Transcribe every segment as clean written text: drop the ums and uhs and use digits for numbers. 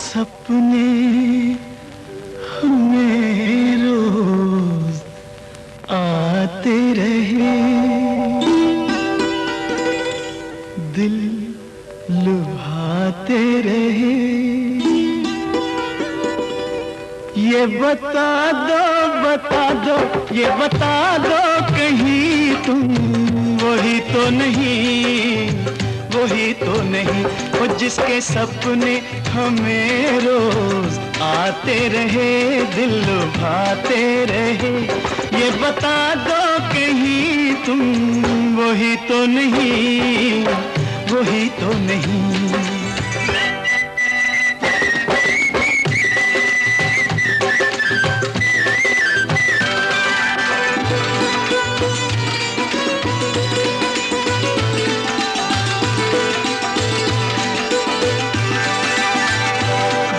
सपने हमें रोज आते रहे, दिल लुभाते रहे। ये बता दो, ये बता दो कहीं तुम वही तो नहीं, वही तो नहीं। वो जिसके सपने हमें रोज आते रहे, दिल लुभाते रहे। ये बता दो कहीं तुम वही तो नहीं, वही तो नहीं।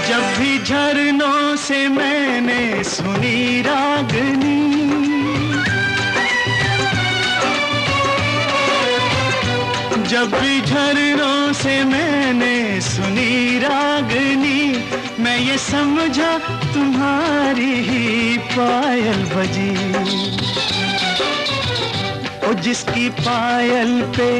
जब भी झरनों से मैंने सुनी रागनी, जब भी झरनों से मैंने सुनी रागनी, मैं ये समझा तुम्हारी ही पायल बजी। ओ जिसकी पायल पे,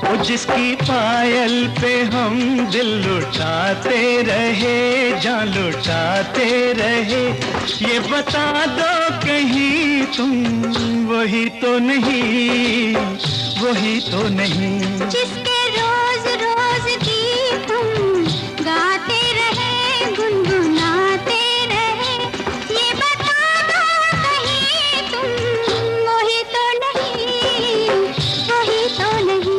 ओ जिसकी पायल पे हम दिल लुटाते रहे, जान लुटाते रहे। ये बता दो कहीं तुम वही तो नहीं, वही तो नहीं। जिसके रोज रोज गीत तुम गाते रहे, गुनगुनाते रहे। ये बता दो कहीं तुम वही तो नहीं, वही तो नहीं।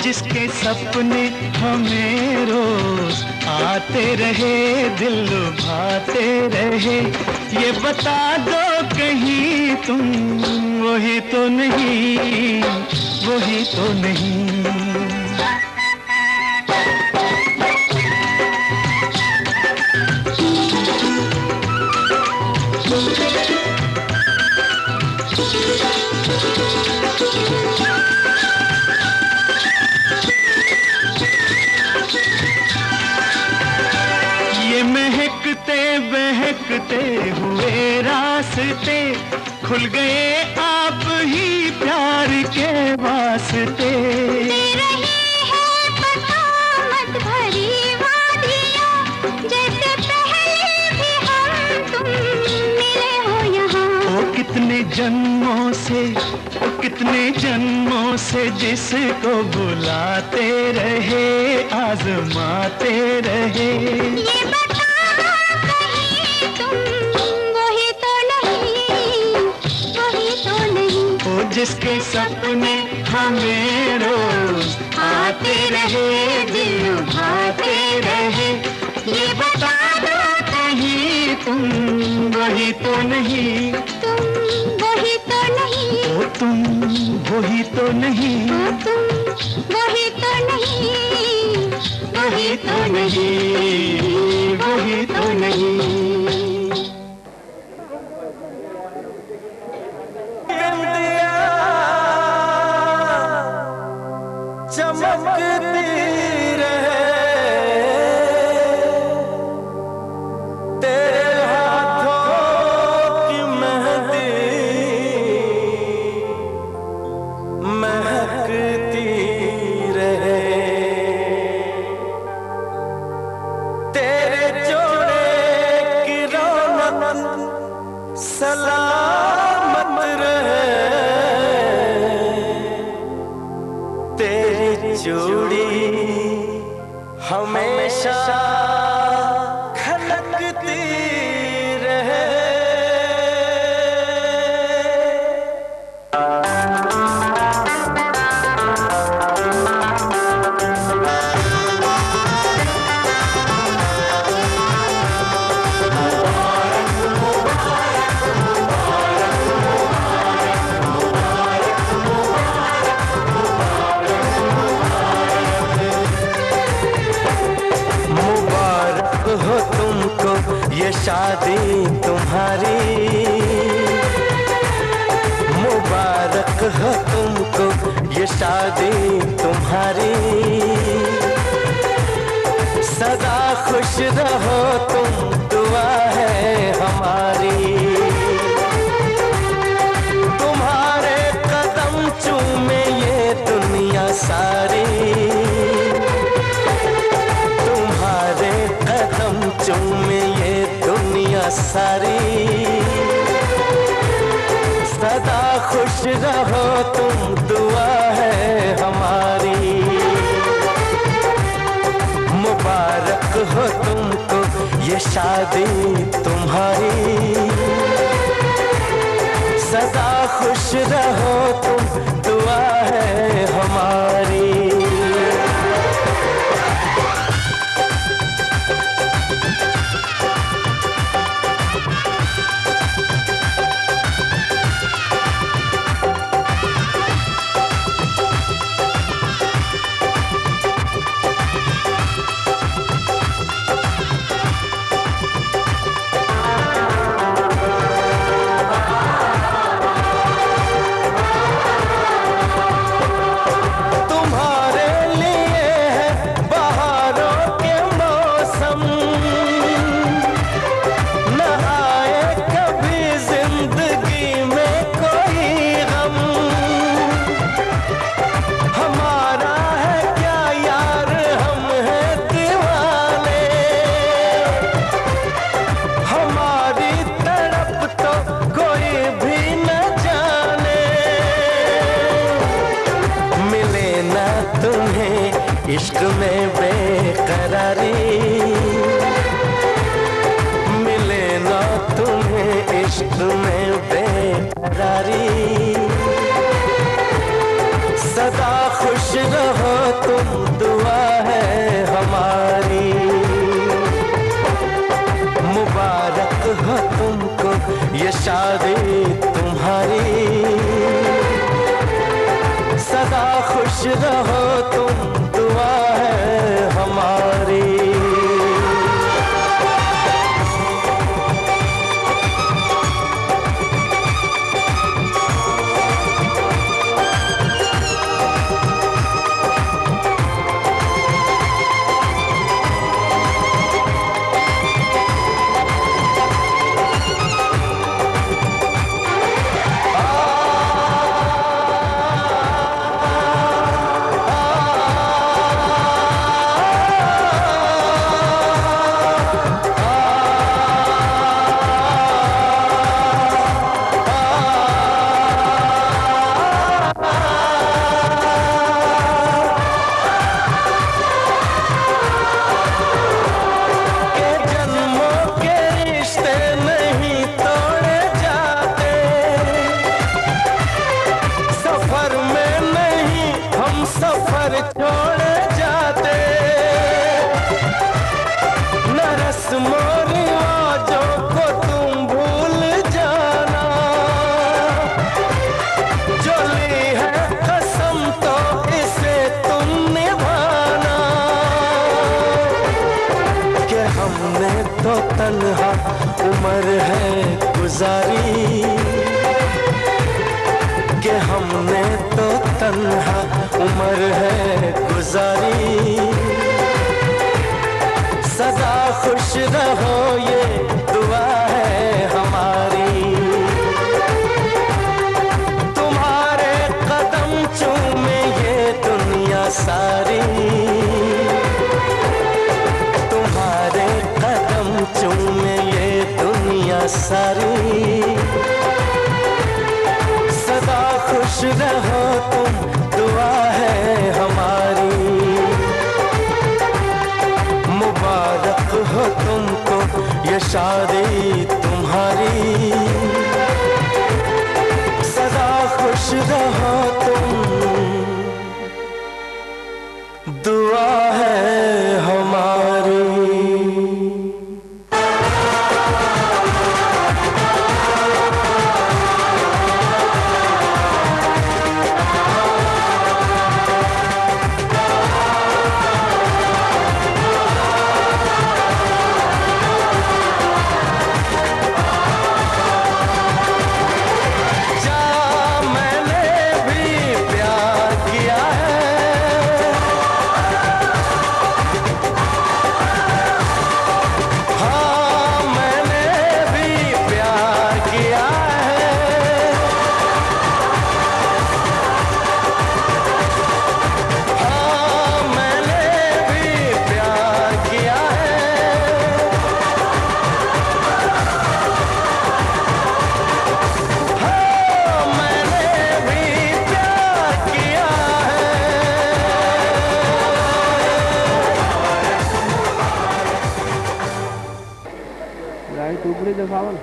जिसके सपने हमें रोज आते रहे, दिल लुभाते रहे। ये बता दो कहीं तुम वही तो नहीं, वही तो नहीं। महकते बहकते हुए रास्ते खुल गए आप ही प्यार के वास्ते। दे रही है बसामत भरी वादियाँ, जैसे पहले भी हम तुम मिले हो यहाँ। ओ कितने जन्मों से, ओ कितने जन्मों से जिसको बुलाते रहे, आजमाते रहे। ये जिसके सपने हमें रोज आते रहे, दिल लुभाते रहे। ये बता दो कहीं तुम वही तो नहीं, तुम वही तो नहीं। ओ तुम वही तो नहीं, ओ तुम वही तो नहीं, वही तो नहीं, वही तो नहीं। चमकती रहे हमेशा खनकती रहे। हो तुमको ये शादी तुम्हारी, मुबारक हो तुमको ये शादी तुम्हारी। सदा खुश रहो तुम, दुआ है हमारी। तुम्हारे कदम चूमे ये दुनिया सारी, चूमे ये दुनिया सारी। सदा खुश रहो तुम, दुआ है हमारी। मुबारक हो तुमको ये शादी तुम्हारी। सदा खुश रहो तुम, दुआ है हमारी। इश्क में बेकरारी मिले ना तुम्हें, इश्क में बेकरारी। सदा खुश रहो तुम, दुआ है हमारी। मुबारक हो तुमको ये शादी तुम्हारी। सदा खुश रहो तुम, दुआ है हमारी। सफर छोड़ जाते न, रस्मों रिवाजों को तुम भूल जाना। जो ली है कसम तो इसे तुम निभाना। कि हमने तो तन्हा उम्र है गुजारी, कि हमने तो तन्हा उम्र है गुजारी। सदा खुश रहो ये दुआ है हमारी। तुम्हारे कदम चूमे ये दुनिया सारी। तुम्हारे कदम चूमे ये दुनिया सारी। सदा खुश रहो तुम, दुआ है हमारी। ये शादी तुम्हारी सदा खुश रहो तुम, दुआ है हमारी। टुकड़ी दिखाओ ना।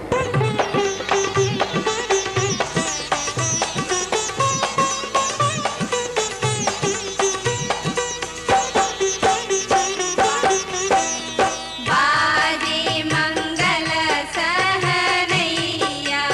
बाजे मंगल सहनैया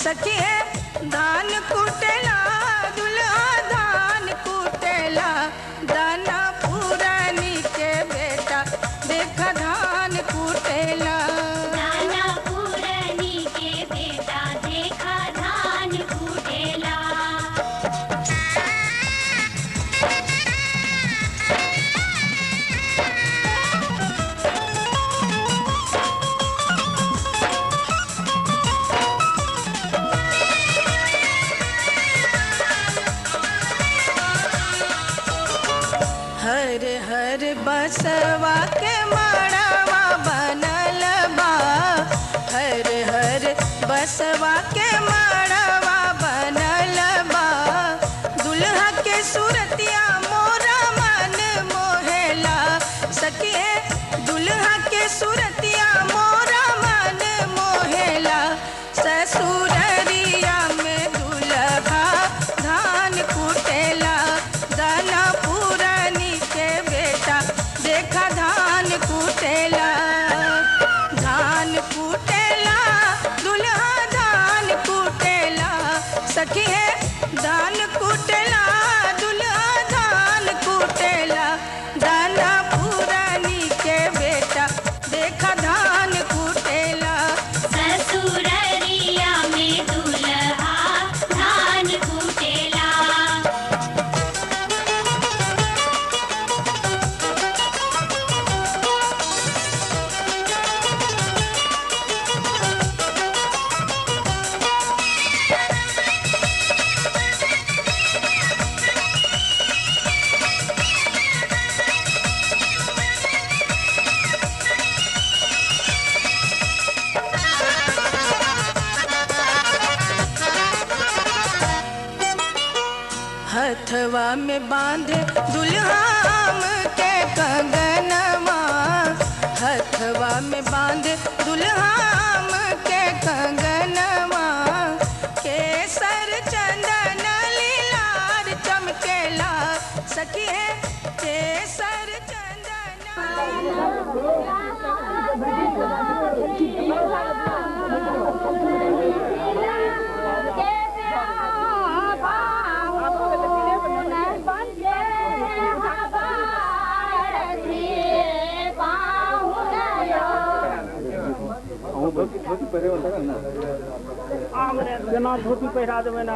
सखिए धान कुटेला दुल्हा धान कुटेला दाना पुरानी के बेटा देखा धान कुटेला दाना पुरानी के बेटा देखा धान कुटेला हर हर बसवा के मड़वा बनल बा हर हर बसवा के मड़वा बनल बा दुल्हा के सूरतिया मोरा मन मोहेला सखिए दुल्हा के सूरतिया मोरा मन मोहेला ससुररिया में दुल्हा धान कुटेला दाना पुरानी के बेटा देखा धान कुटेला दुल्हा धान कुटेला सखी है धान कुटेला दुल्हा धान कुटेला दाना पुरानी के बेटा देखा धान कुटेला ससुररिया में दुल्हा धान कुटेला हथवा में बांधे दुल्हाम के कंगनवा हथवा में बांधे दुल्हाम के कंगनवा केसर चंदन लीलार चमकेला सखी है केसर जना धोती पहिरा देवे ना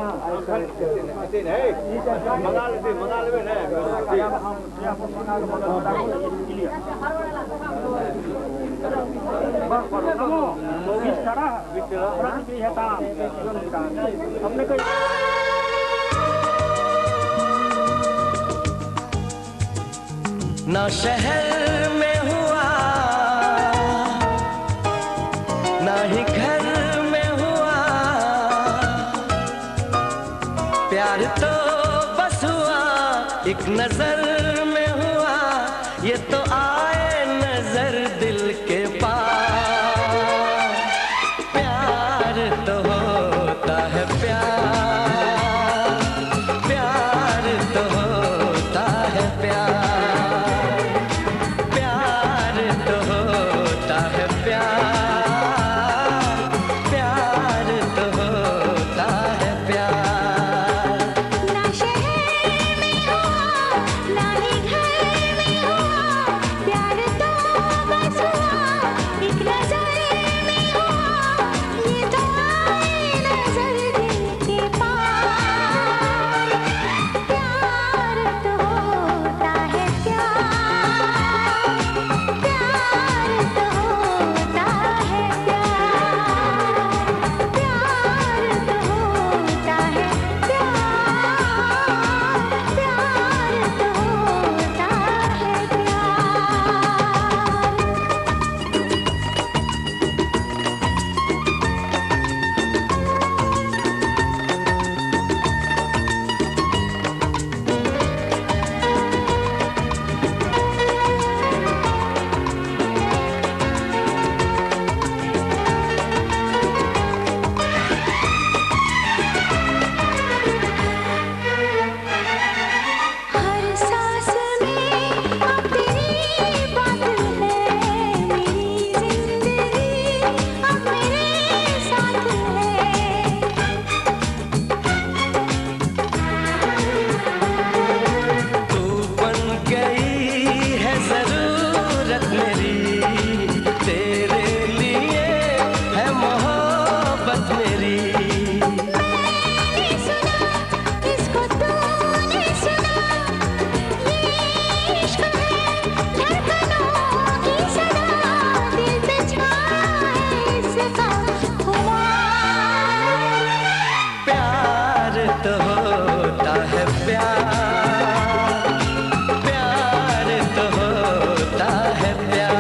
ना शहर में हुआ ना ही घर में हुआ प्यार तो बस हुआ एक नजर में हुआ ये तो आए नजर दिल के पार प्यार तो होता है प्यार प्यार तो होता है प्यार प्यार तो होता है प्यार प्यार तो होता है प्यार ना शहर में हुआ ना ही घर में हुआ तो होता है प्यार, प्यार तो होता है प्यार।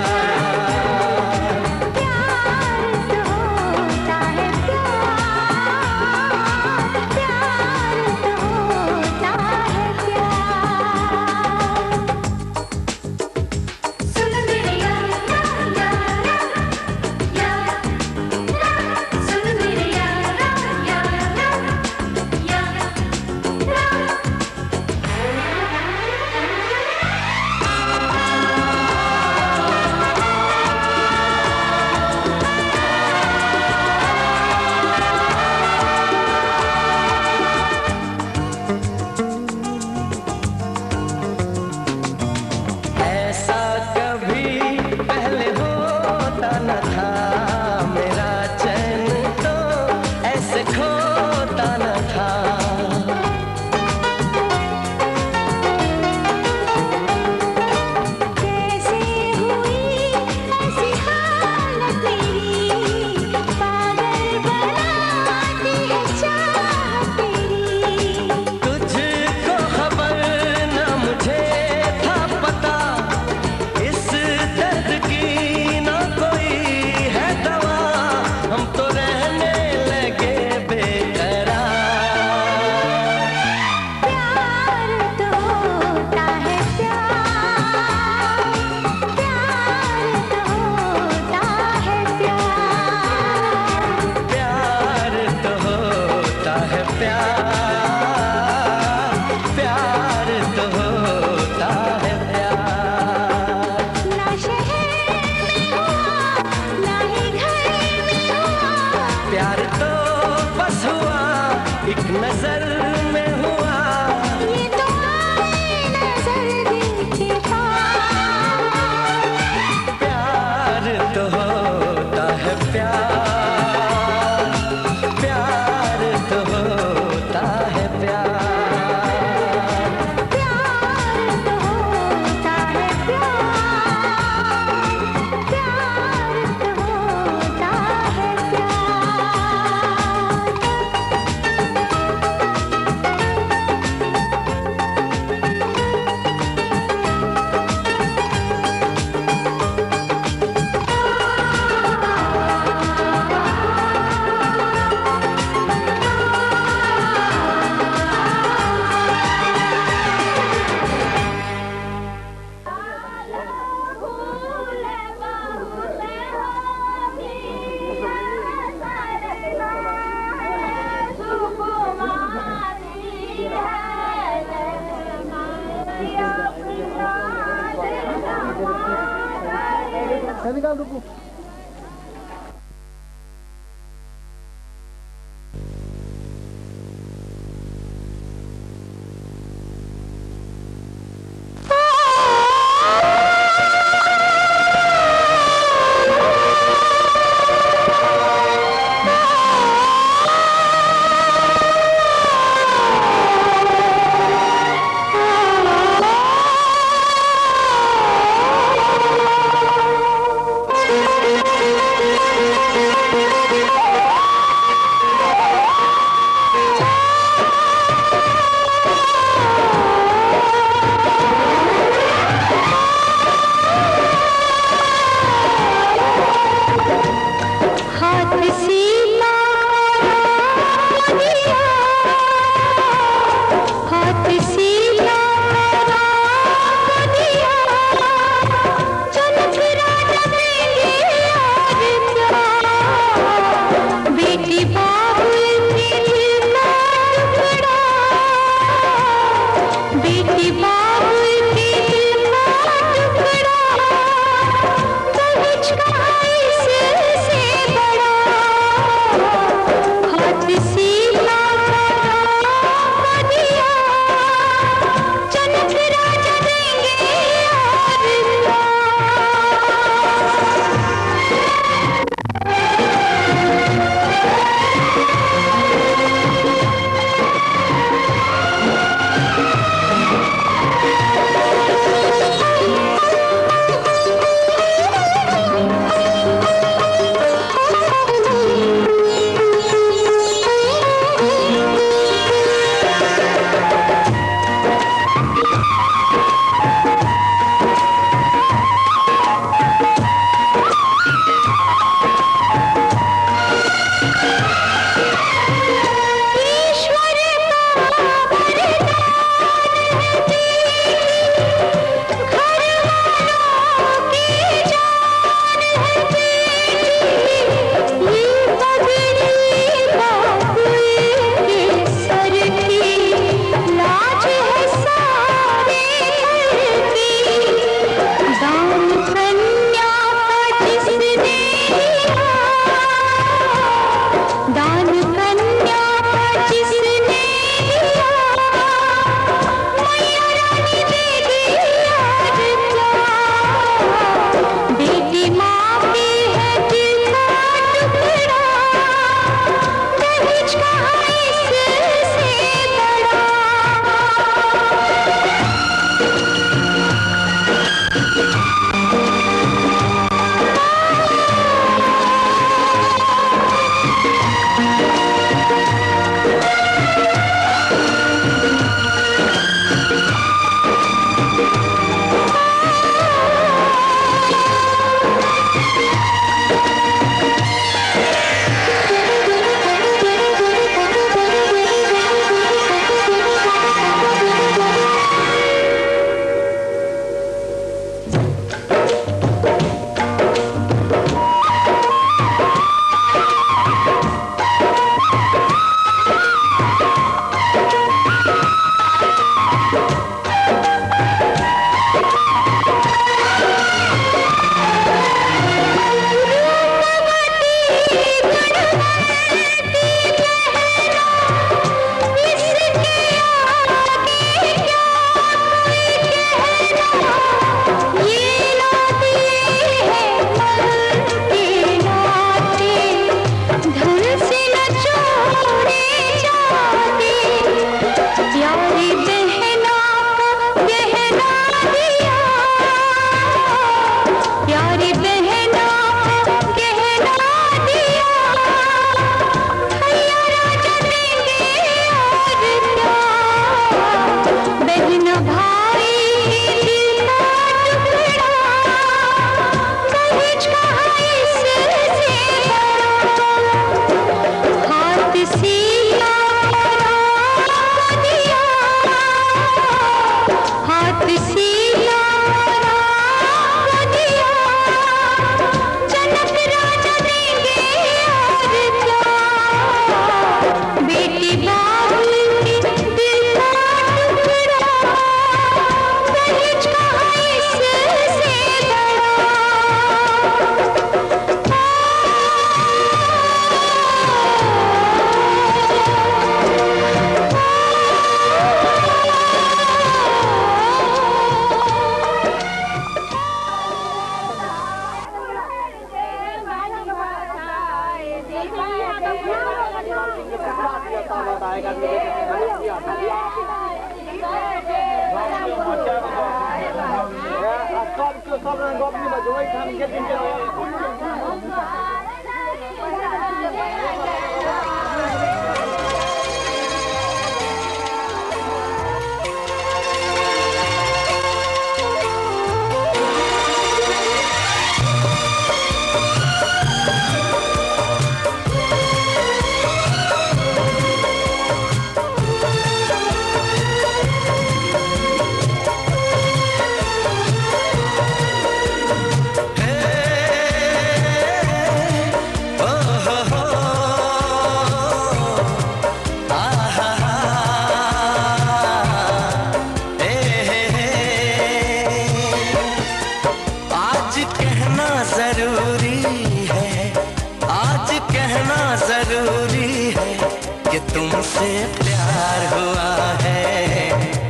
तुमसे प्यार हुआ है,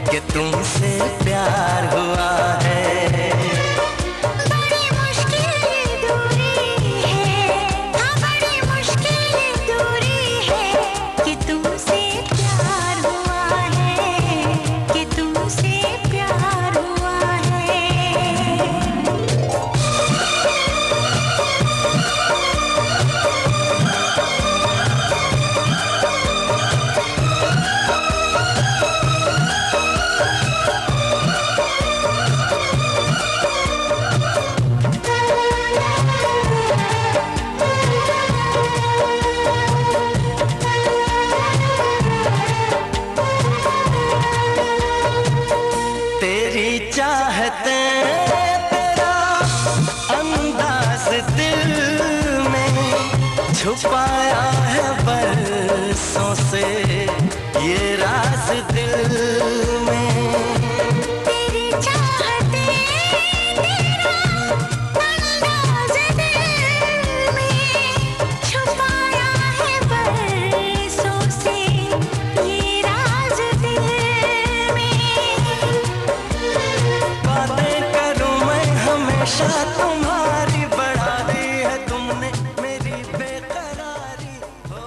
कि तुमसे प्यार हुआ है। बड़ी मुश्किल दूरी है, हाँ बड़ी मुश्किल दूरी है, कि तुमसे प्यार हुआ है, कि तुमसे प्यार हुआ है। चाहते तेरा अंदाज दिल में छुपाया है बरसों से ये राज दिल में। तेरी चाहते तेरा अंदाज दिल में छुपाया है बरसों से ये राज दिल में। बातें करूं मैं हमेशा तुम्हारी, बढ़ा दी है तुमने मेरी बेकरारी हो।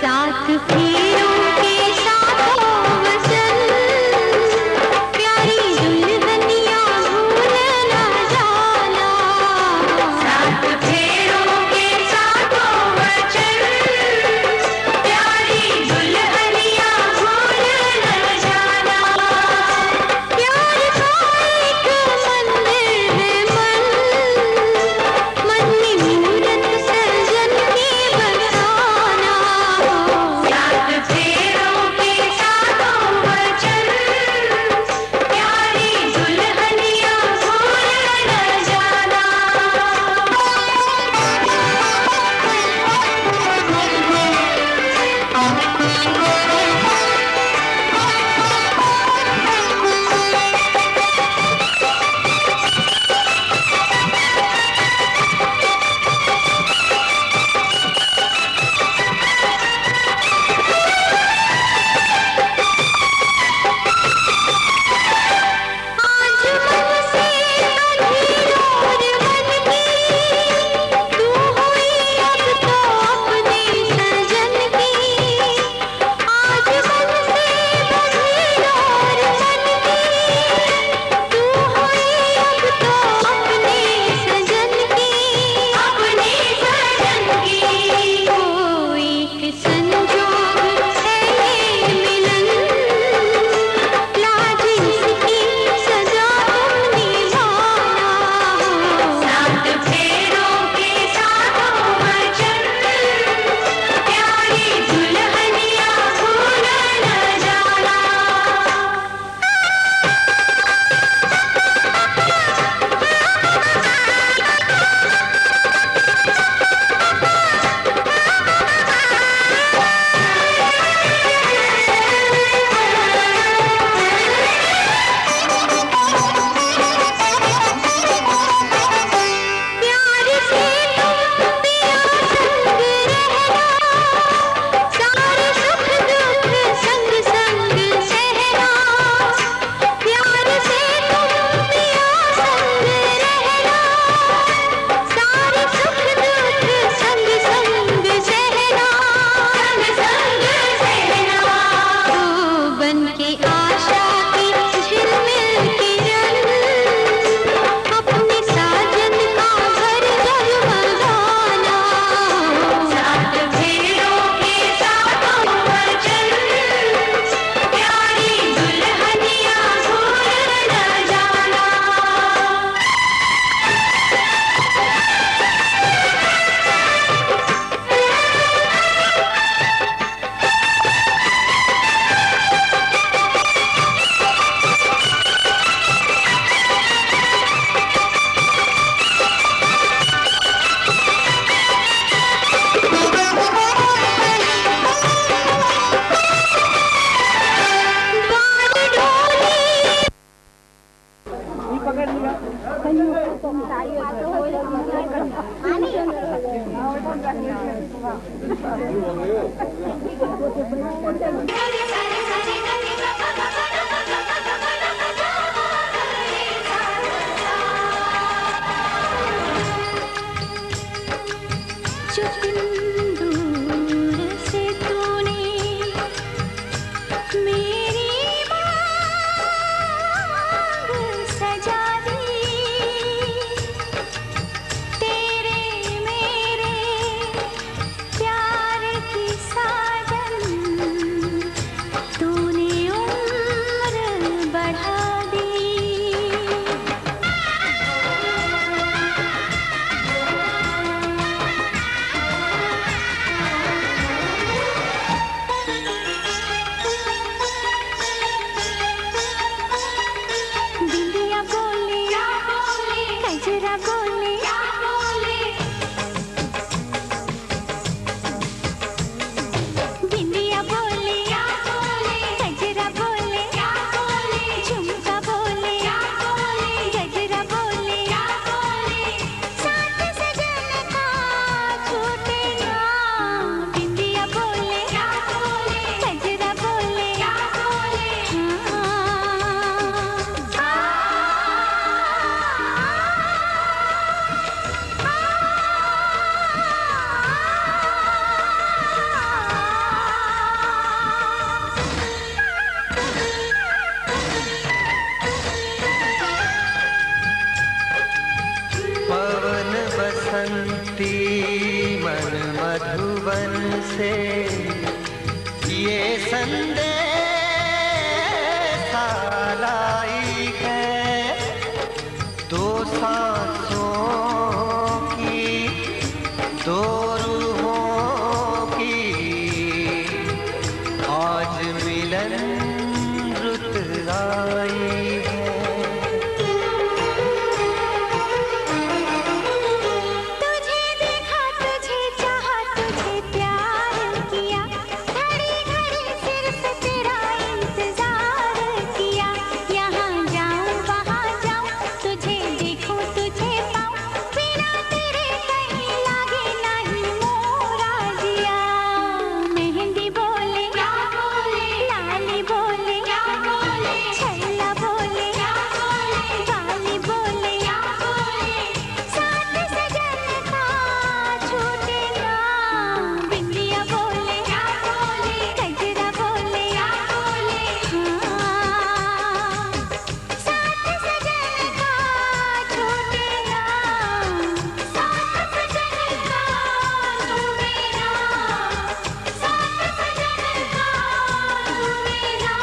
साथ फेरों के साथों वसन, प्यारी दुल्हनिया भूल न जाना। साथ फेरों के साथों वचन, प्यारी दुल्हनिया भूल न जाना। प्यार का एक मंदिर है मन, मन में मूरत सजन के बसाना। साथ फेरों के साथों वचन, प्यारी दुल्हनिया भूल न जाना। आज मन से बंधी डोर बनके, तू हुई अब तो अपने सजन की। से ये संदेश लाई है, दो सांसों की, दो रूहों की आज मिलन रुत आई है। तुझे देखा, तुझे चाहा, तुझे प्यार किया, घड़ी घड़ी सिर्फ तेरा इंतजार किया। यहाँ जाऊँ वहाँ जाऊँ, तुझे देखूँ तुझे पाऊँ, बिना तेरे कहीं लागे नहीं मोरा जिया। मेहंदी बोले क्या बोले, लाली बोले क्या बोले, छैला बोले क्या बोले, बाली बोले क्या बोले, साथ सजन का छूटे ना। बिंदिया बोले क्या बोले, गजरा बोले क्या बोले, हाँ साथ सजन का छूटे ना, साथ सजन का छूटे ना, साथ सजन का छूटे ना।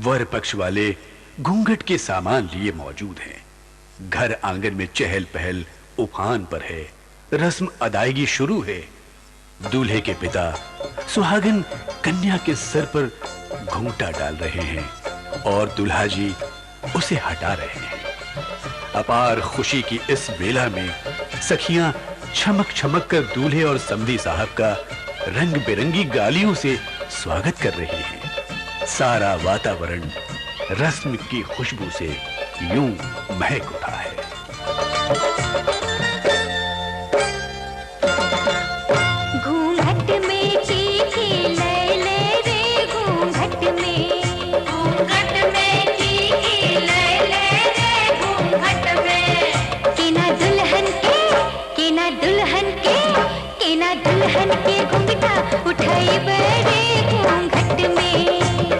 वर पक्ष वाले घूंघट के सामान लिए मौजूद हैं। घर आंगन में चहल पहल उफान पर है, रस्म अदायगी शुरू है। दूल्हे के पिता सुहागन कन्या के सर पर घूंघटा डाल रहे हैं और दुल्हा जी उसे हटा रहे हैं। अपार खुशी की इस बेला में सखियां छमक छमक कर दूल्हे और समधी साहब का रंग बिरंगी गालियों से स्वागत कर रही हैं। सारा वातावरण रस्म की खुशबू से यूं महक उठा है। घूंघट में चीखी लैले रे, घूंघट में चीखी लैले रे, घूंघट में के ना दुल्हन के, के ना दुल्हन के, के ना दुल्हन के घूंघटा उठाई बड़े घूंघट में,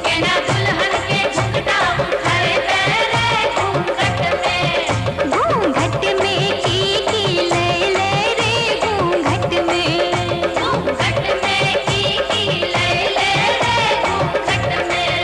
के ना दुल्हन के घूंघटा उठाई बड़े घूंघट में, घूंघट में चीखी लैले रे, घूंघट में, घूंघट में चीखी लैले रे, घूंघट में।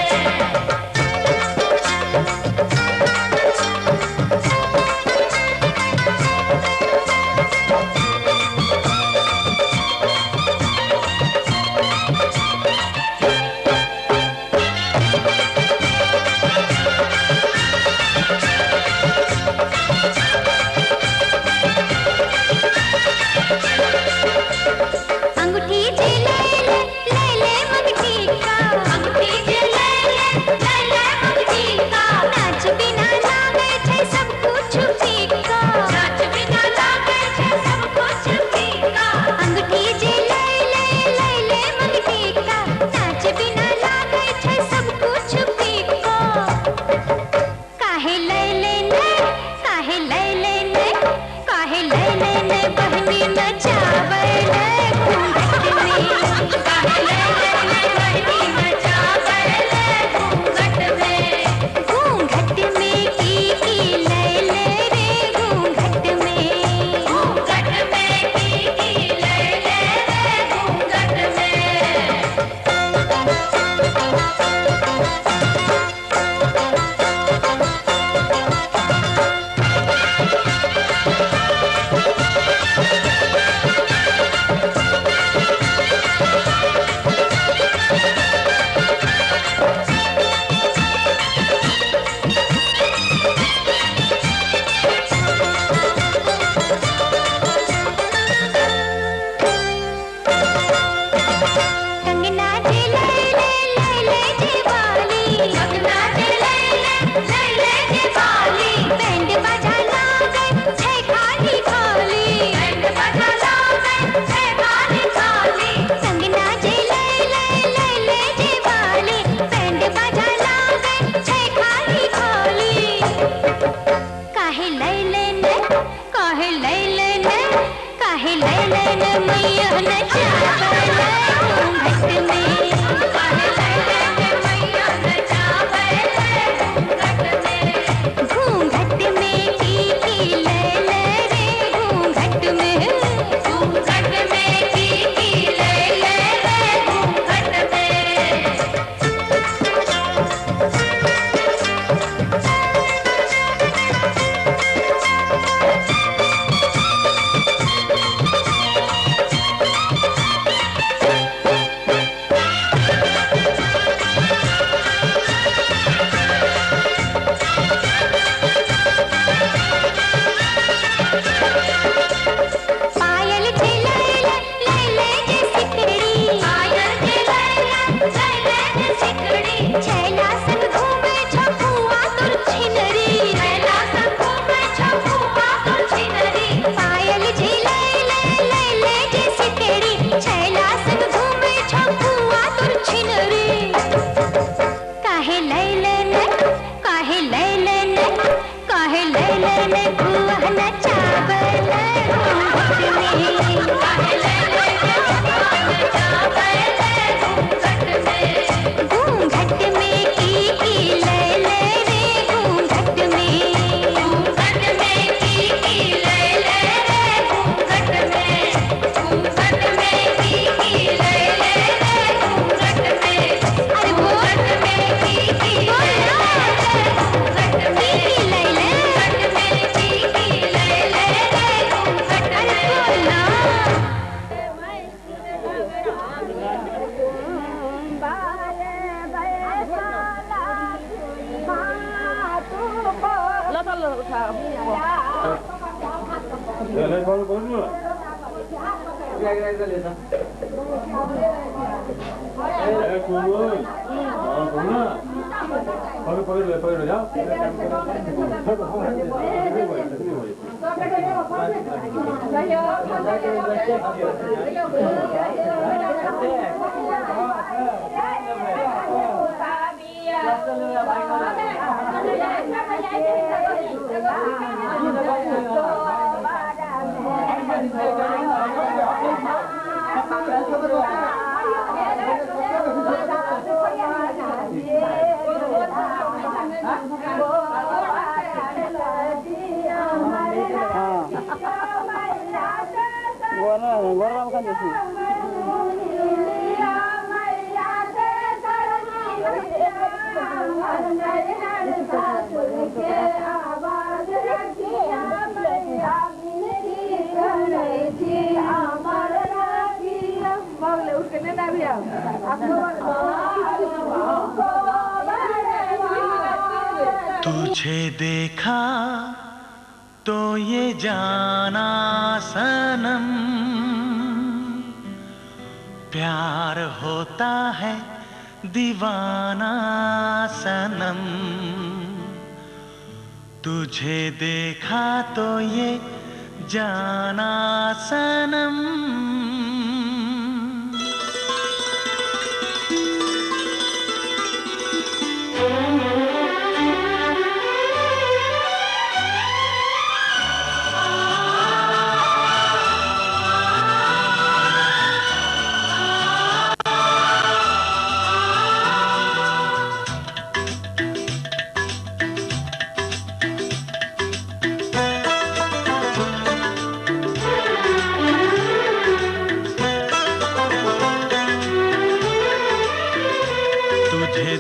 तुझे देखा तो ये जाना सनम, प्यार होता है दीवाना सनम। तुझे देखा तो ये जाना सनम।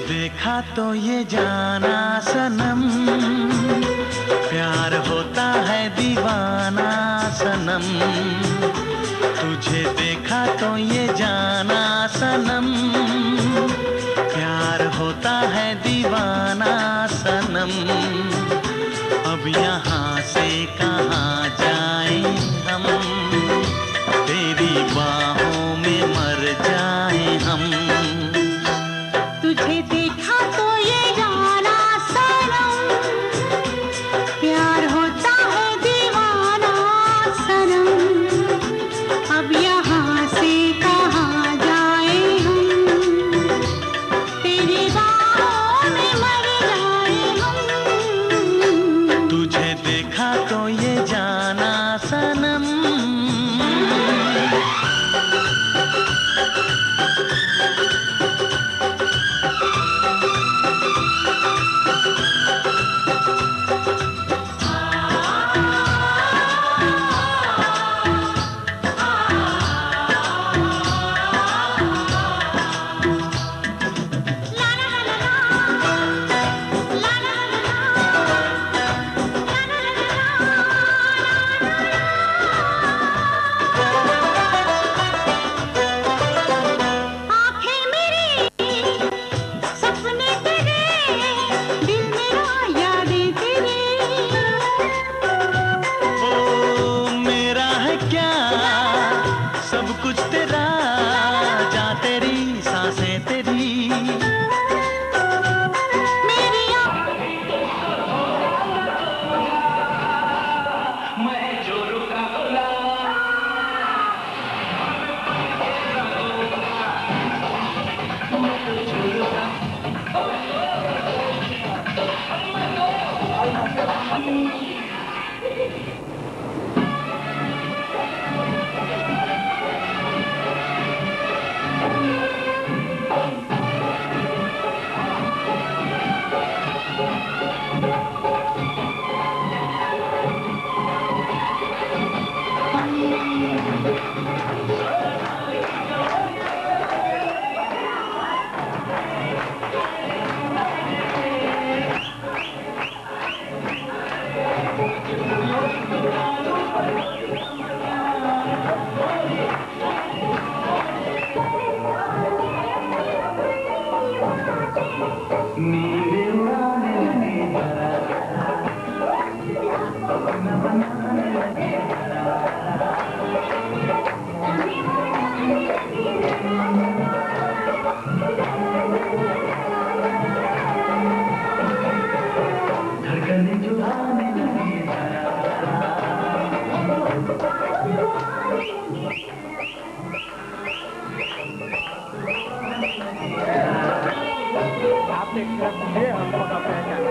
देखा तो ये जाना सनम, प्यार होता है दीवाना सनम। तुझे देखा तो ये जाना सनम, प्यार होता है दीवाना सनम। अब यहाँ से कहाँ जाएं हम, तेरी बाहों में मर जाएं हम। तुझे देखा तो ये जाना सनम, प्यार होता है दीवाना सनम। अब यहाँ से कहाँ जाए हम, आप एक है हमको का पहचान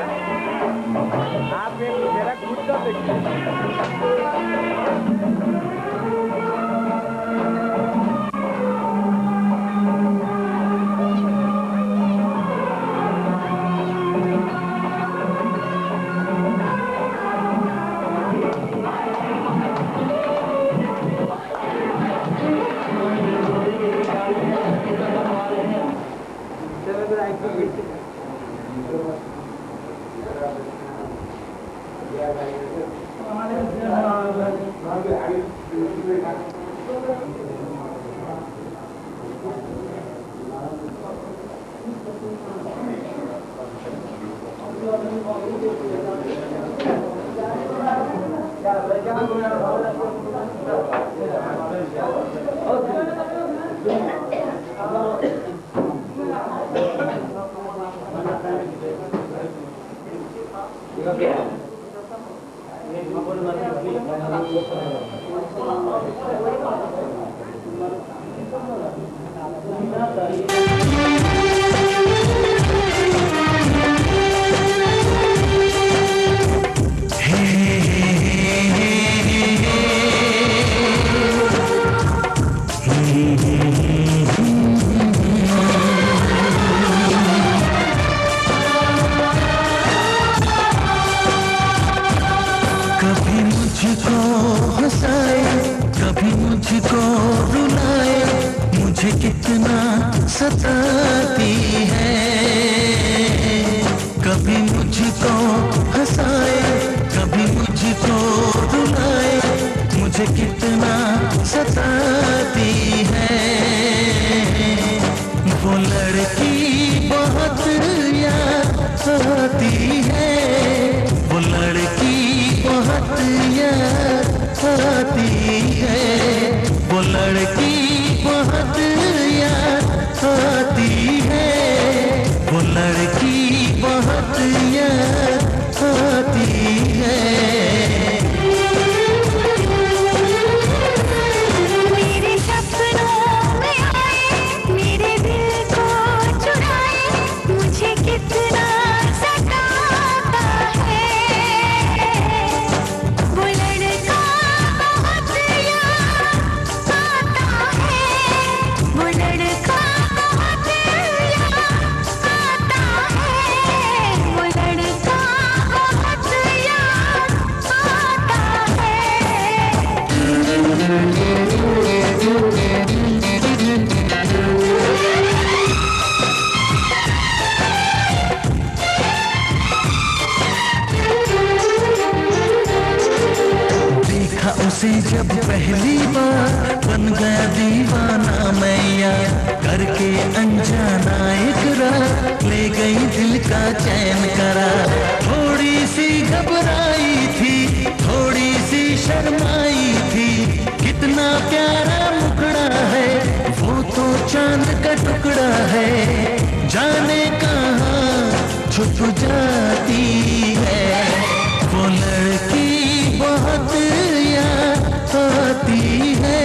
आप एक मेरा खुद का देखिए सताती है, कभी मुझको हंसाए, कभी मुझको रुलाए, मुझे कितना सताती है। वो लड़की बहुत याद आती है, वो लड़की बहुत याद आती है, वो लड़की बहुत याद आती है, वो लड़की बहुत याद आती है। मेरे सपनों में आए, मेरे दिल को चुराए, मुझे कितना सताता है। वो लड़का बहुत याद आता है, वो लड़का बहुत याद आता है, वो लड़का बहुत याद आता देखा उसे जब पहली बार, बन गया दीवाना मैया, करके अनजाना इकरार, ले गई दिल का चैन करार। थोड़ी सी घबराई थी, थोड़ी सी शर्माई थी, कितना प्यारा मुखड़ा है, वो तो चांद का टुकड़ा है, जाने कहाँ छुप जाती है। वो लड़की बहुत याद आती है,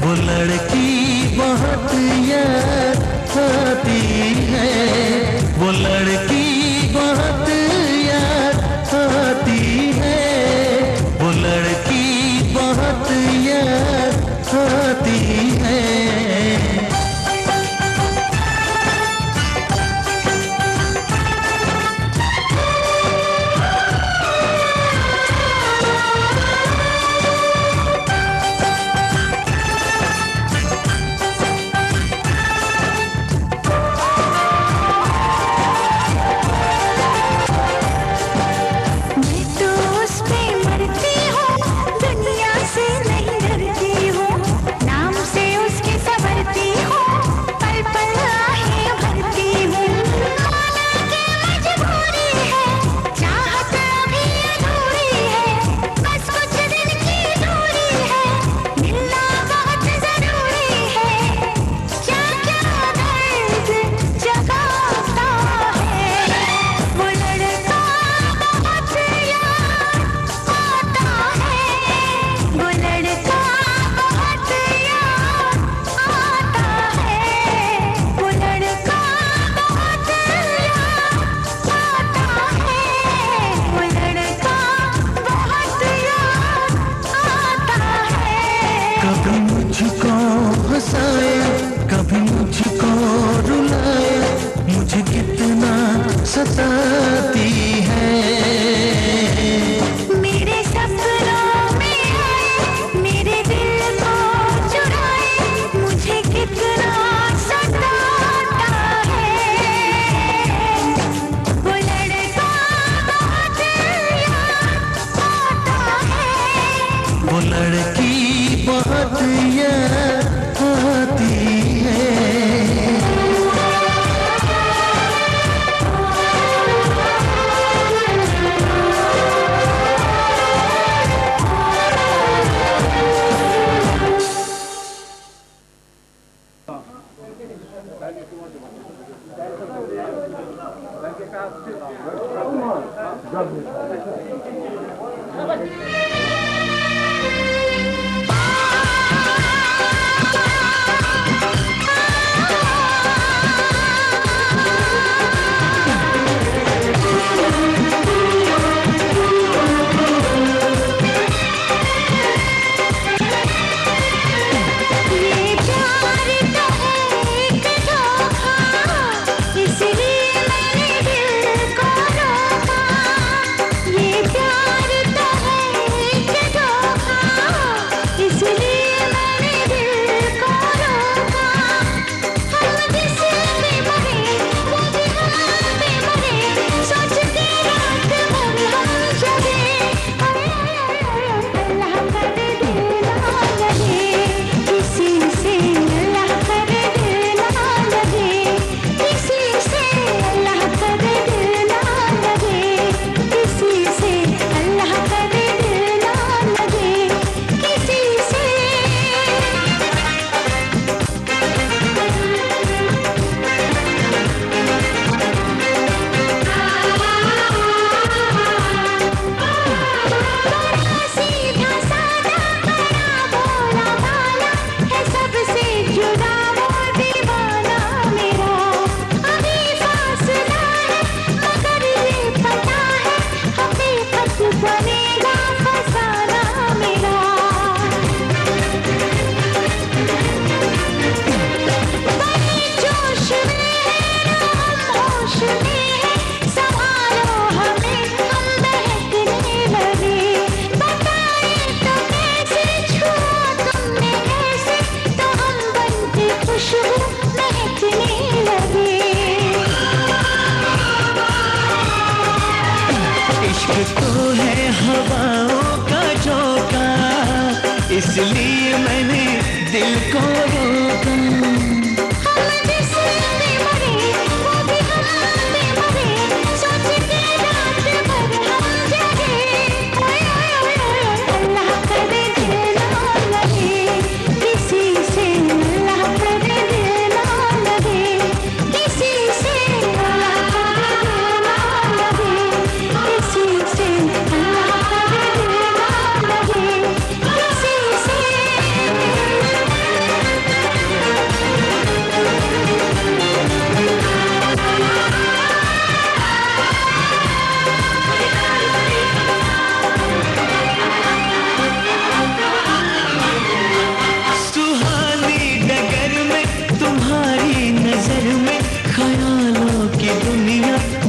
वो लड़की बहुत याद आती है, वो लड़की बहुत याद आती है, वो लड़की बहुत याद आती है। मैं तो उस पे मरती हूँ, दुनिया से नहीं डरती हूँ, नाम से उसके इसलिए मैंने दिल को रोका।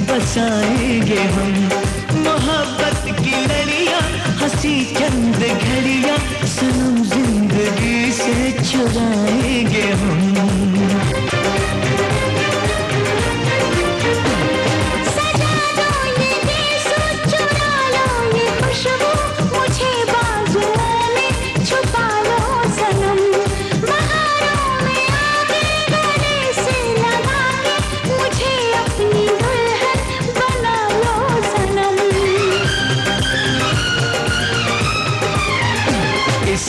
बसाएंगे हम मोहब्बत की लड़ियां, हंसी चंद घड़ियां सनम जिंदगी से छुड़ाएंगे हम।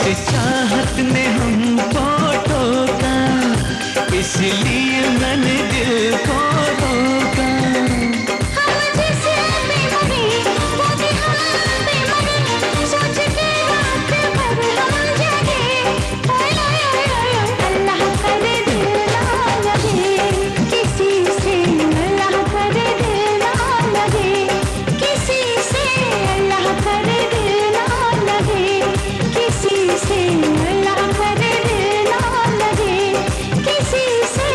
चाहत में हमको टोका, इसलिए मैंने दिल को रोका। हम जिसे बेमरे वो भी हम बेमरे, सोच के रात भर हम जगे। अल्लाह करे दिल ना लगे किसी से, अल्लाह करे दिल ना लगे किसी से, अल्लाह करे दिल ना लगे किसी से, अल्लाह करे दिल ना लगे किसी से।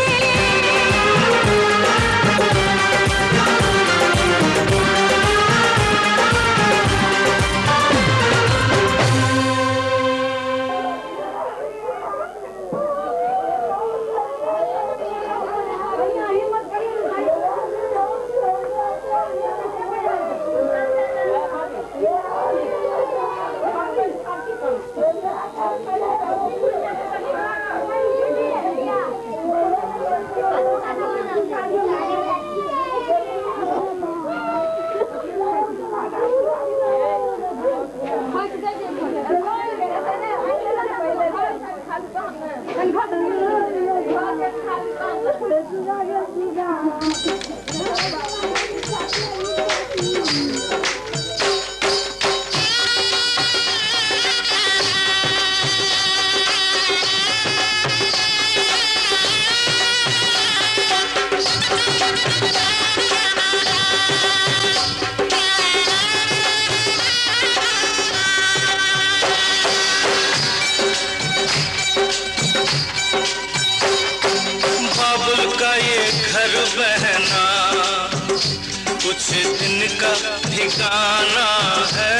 कुछ दिन का ठिकाना है।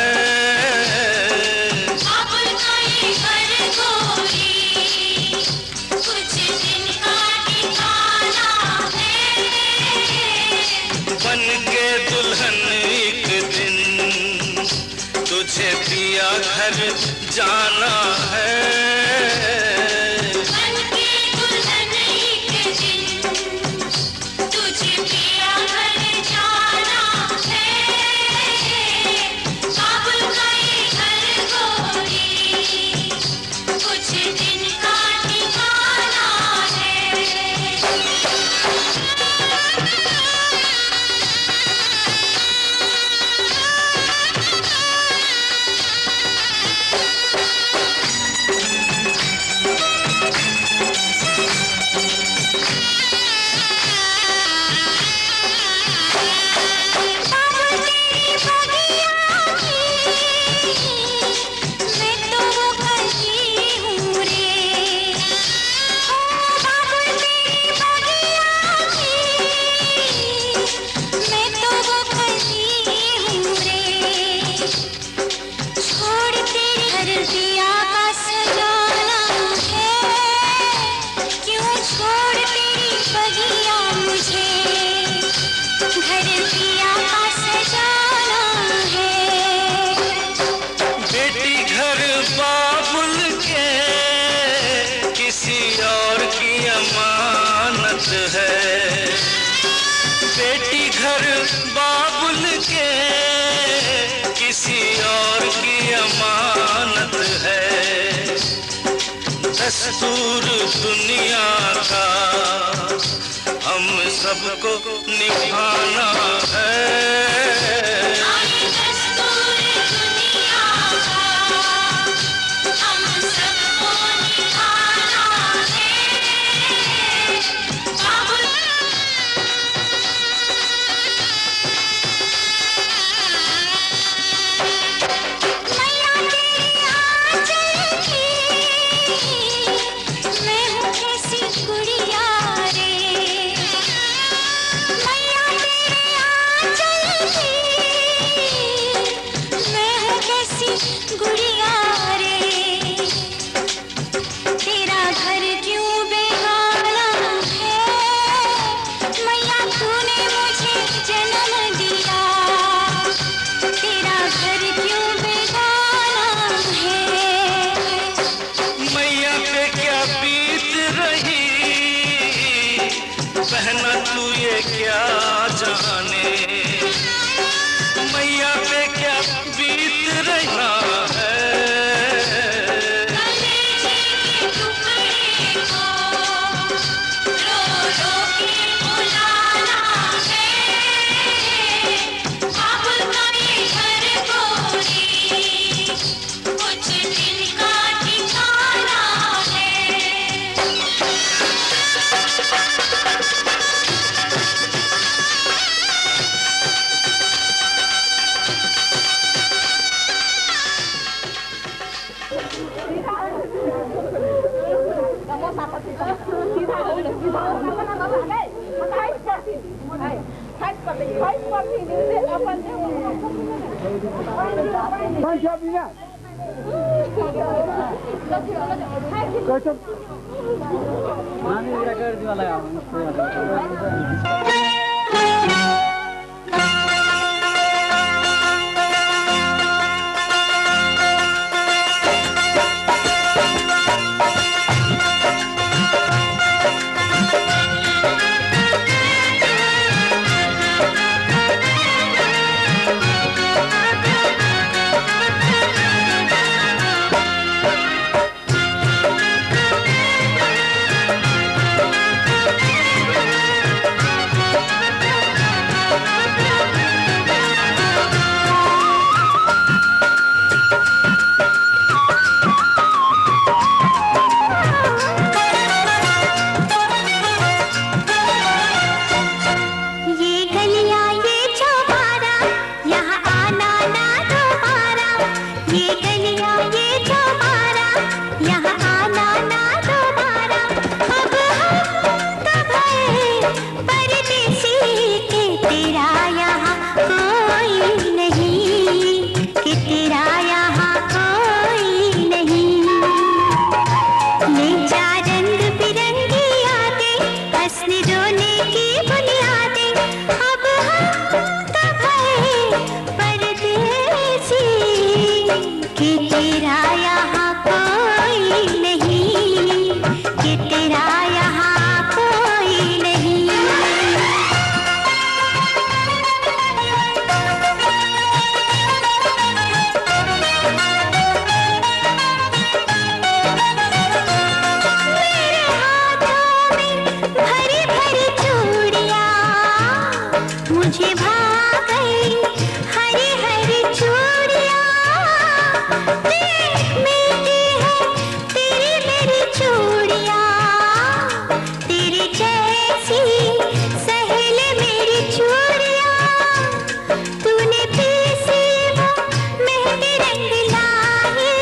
बाबुल का ये घर गोरी, कुछ दिन का ठिकाना है। बन के दुल्हन एक दिन तुझे पिया घर जाना है। बेटी घर बाबुल के किसी और की अमानत है। दस्तूर दुनिया का हम सबको निभाना है। बहना तू ये क्या जाने मैया पे क्या बीत रहा है। हंसने रोने की बुनियादें अब हम तब है परदेसी कि तेरा यहाँ कोई नहीं, कि तेरा यहाँ कोई नहीं। भरी भरी चूड़ियां मुझे भा गई, हरी हरी चूड़ियां मिलती है तेरी मेरी चूड़ियां, तेरी जैसी सहेली मेरी चूड़ियां, तूने पीसी वो मेहंदी रंग लाई,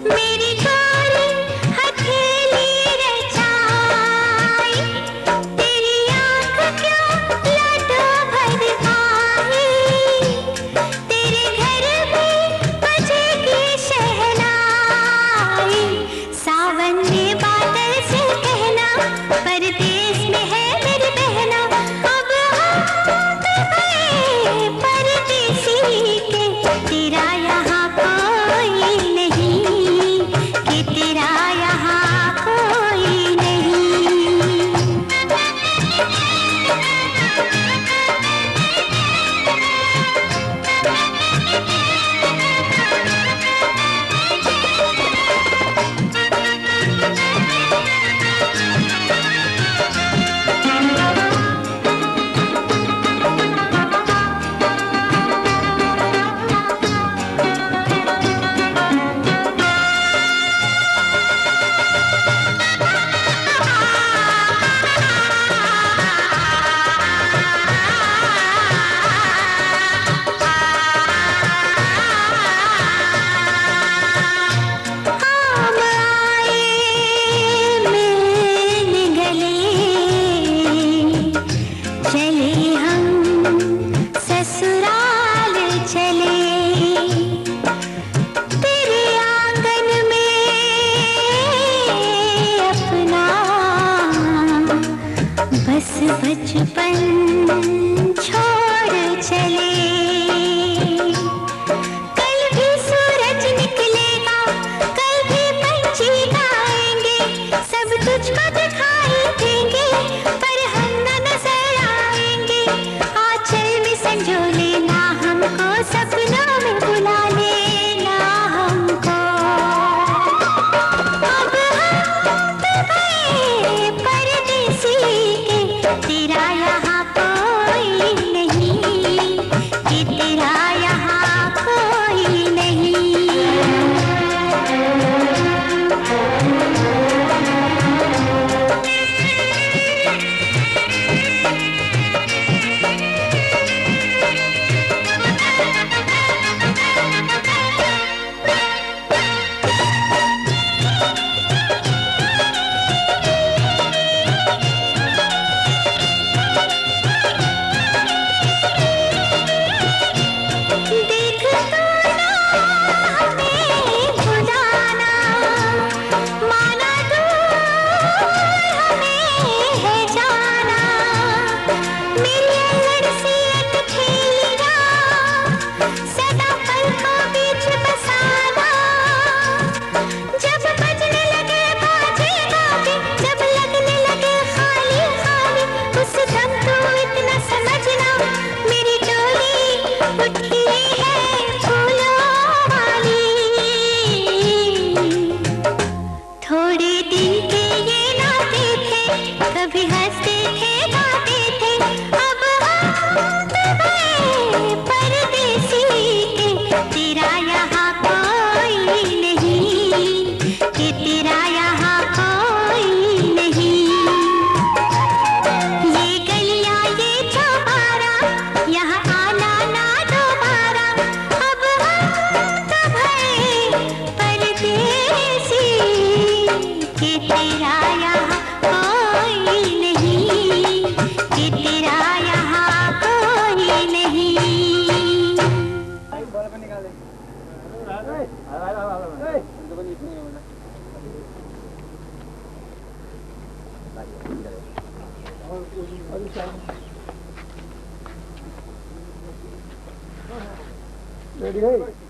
मेरी गोरी हथेली रचाई, तेरी आंख क्यों लाडो भर आई, तेरे घर में बजेगी शहनाई। सावन में बादल से कहना परदेस में है मेरी बहना, अब हम तब है परदेसी के तेरा यहाँ कोई नहीं, कि तेरा यहाँ कोई नहीं। हम आए मिलने गले, चले हम ससुराल चले, तेरे आंगन में अपना बस बचपन छोड़ चले। कल भी सूरज निकलेगा, कल भी पंछी गाएंगे, सब तुझको दिखाई देंगे, पर हम न नजर आएंगे। आंचल में संजो लेना हमको, सपनों में बुला लेना हमको, अब हम तब है परदेसी के तेरा यहाँ कोई नहीं, कि तेरा यहाँ कोई नहीं। देख तो ना हमें खुदाना, माना दूर हमें है जाना, मेरी अल्हड़ सी एक खेलिया सदा पलकों बीच बसाना। जब बजने लगे बाजे गाजे, जब लगने लगे खाली खाली, उस दम तो इतना समझना मेरी डोली उठी है फूलों वाली। थोड़े दिन के ये नाते थे, कभी हंसते थे गाते थे, अब हम तब है परदेसी के तेरा यहाँ कोई नहीं, कि तेरा यहाँ कोई नहीं। ये गलियां ये चौबारा, यहाँ आना ना दोबारा, अब हम तब है परदेसी कि तेरा यहाँ कोई नहीं, कि तेरा यहाँ कोई नहीं। रेडी है